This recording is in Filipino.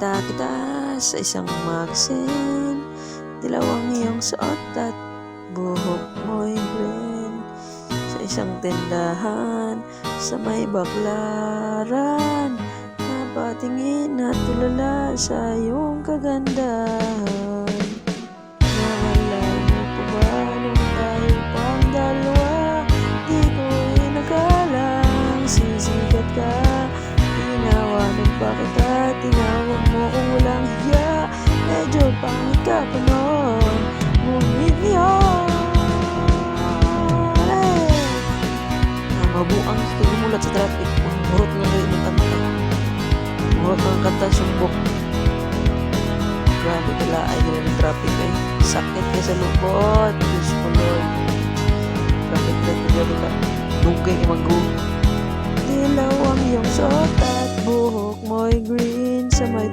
Nakita kita sa isang magazine, dilaw ang iyong suot at buhok mo'y green. Sa isang tindahan sa may Baklaran, napatingin at tulala sa iyong kagandahan. Naalala mo pa ba nung tayo pang dalawa? Di ko inakalang sisikat ka. Tinawanan pa kita, tinawag mo kung walang hiya. Medyo pangit ka pa noon, ngunit yun mabuang tumulat sa traffic. Murot lang rin ng kanta, murot ng kanta sumbok. Grabe pala ay nila ng traffic ay sakit ka sa lubot. Diyos ko Lord, traffic light na gabi ka lugay ka mag-go. Dilaw ang iyong suot at buhok mo'y green. Sa may